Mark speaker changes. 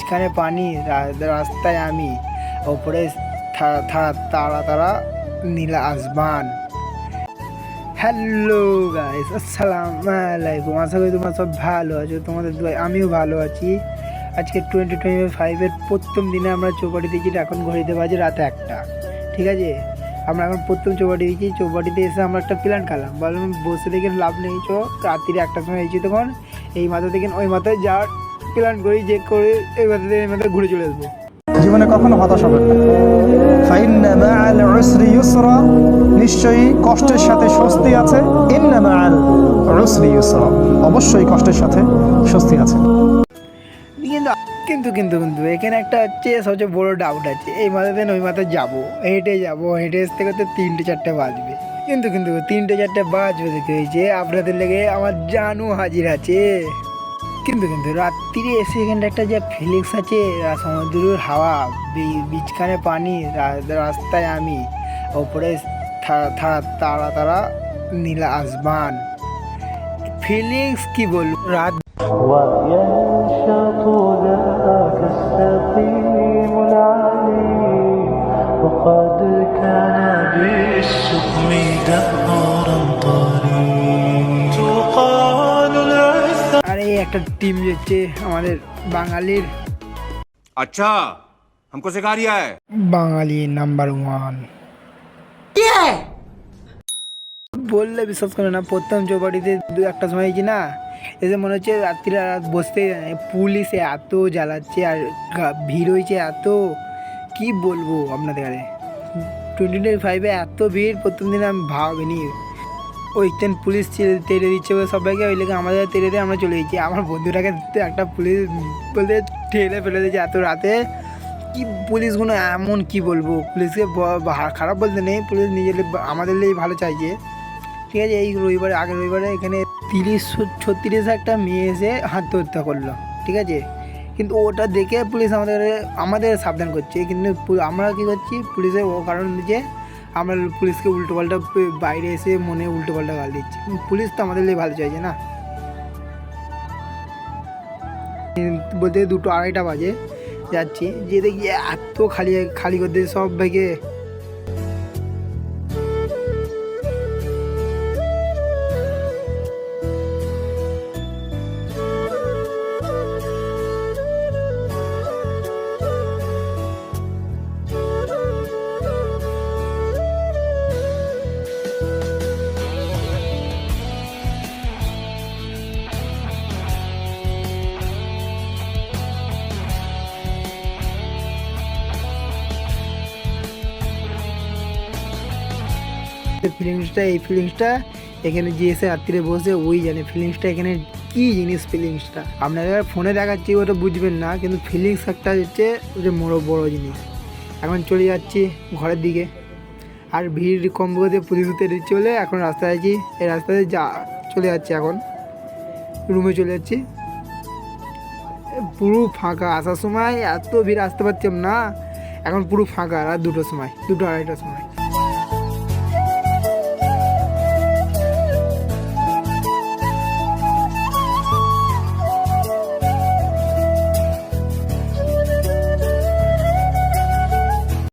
Speaker 1: বিচখানে পানি, রাস্তায় আমি, ওপরে তারা তারা নীলা আসমান। হ্যালো গাইস, আসসালামু আলাইকুম। আশা করি তোমরা সব ভালো আছো, তোমাদের দোয়ায় আমিও ভালো আছি। আজকে 2025-এর প্রথম দিনে আমরা চৌপাটি দিয়েছি। এখন ঘড়িতে বাজে রাত 1টা। ঠিক আছে, আমরা এখন প্রথম চৌপাটি দিয়েছি। চৌপাটিতে এসে আমরা একটা প্ল্যান খেলাম, বললাম বসে দেখে লাভ নেই, চো রাত্রিরে 1টার সময় হয়েছি, তখন এই মাথা থেকে ওই মাথায় যাওয়ার প্ল্যান করি, যে করে এই মাথা থেকে এই মাথায় ঘুরে চলে আসবো।
Speaker 2: জীবনে কখনো হতাশ হবেন না। ফাইন্না মাআল উসরি ইউসরা, নিশ্চয়ই কষ্টের সাথে স্বস্তি আছে। ইন্না মাআল উসরি ইউসরা, অবশ্যই কষ্টের সাথে স্বস্তি আছে।
Speaker 1: কিন্তু কিন্তু কিন্তু এখানে একটা হচ্ছে সবচেয়ে বড় ডাউট আছে, এই মাথাতে ওই মাথায় যাবো, হেঁটে আসতে করতে 3টে-4টে বাজবে। কিন্তু কিন্তু 3টে-4টে বাজবে দেখে হয়েছে আপনাদের লেগে আমার জানু হাজির আছে। কিন্তু কিন্তু রাত্রিরে এসে এখানটা একটা যে ফিলিংস আছে, সমুদ্রের হাওয়া, বিচখানে পানি, রাস্তায় আমি, ওপরে তারা তারা নীলা আসমান, ফিলিংস কি বলবো। রাত
Speaker 3: وينشط ذاك السقيم العليم وقد كان بالسقم دهرا طريق تقال العثة।
Speaker 1: আর এই একটা টিম যাচ্ছে আমাদের বাঙালির,
Speaker 4: अच्छा हमको सिखा रिया है।
Speaker 1: বাঙালি নাম্বার 1 বললে বিশ্বাস করে না। প্রথম চৌপাটিতে 1টার সময় হয়েছি না, এসে মনে হচ্ছে রাত্রিরা বসতে, পুলিশে এত জ্বালাচ্ছে আর ভিড় হয়েছে এত, কি বলবো আপনাদের। 2025-এ এত ভিড় প্রথম দিনে আমি ভাবিনি। ওইখান পুলিশ তেড়ে দিচ্ছে বলে সবাইকে, ওই লেগে আমাদের তেড়ে দিয়ে আমরা চলে গেছি। আমার বন্ধুটাকে একটা পুলিশ বলতে ঠেলে ফেলে দিয়েছে এত রাতে। কি পুলিশগুলো এমন, কি বলবো, পুলিশকে খারাপ বলতে নেই, পুলিশ নিজের আমাদের লেগে ভালো চাইছে। ঠিক আছে, এই রবিবারে, আগের রবিবারে এখানে 30-36 একটা মেয়ে এসে আত্মহত্যা করলো। ঠিক আছে, কিন্তু ওটা দেখে পুলিশ আমাদের সাবধান করছে, কিন্তু আমরা কী করছি, পুলিশের ও কারণ যে আমরা পুলিশকে উল্টোপাল্টা বাইরে এসে মনে উল্টোপাল্টা গাল দিচ্ছি। পুলিশ তো আমাদের লেগে ভালো চাইছে না। বলতে 2-2:30 বাজে যাচ্ছি, যে দেখি এত খালি করতে সব ভেগে। এই ফিলিংসটা এখানে যে এসে রাত্রিরে বসে ওই জানে ফিলিংসটা এখানে কি জিনিস। ফিলিংসটা আপনারা ফোনে দেখাচ্ছি ওটা বুঝবেন না, কিন্তু ফিলিংস একটা হচ্ছে যে বড় জিনিস। এখন চলে যাচ্ছি ঘরের দিকে, আর ভিড় কম করে পুলিশ উঠতে দিচ্ছে বলে এখন রাস্তায় আছি। এই রাস্তাতে চলে যাচ্ছি, এখন রুমে চলে যাচ্ছি। পুরো ফাঁকা, আসার সময় এত ভিড় আসতে পারছিলাম না, এখন পুরো ফাঁকা। রাত 2টোর সময়, 2-2:30টার সময়।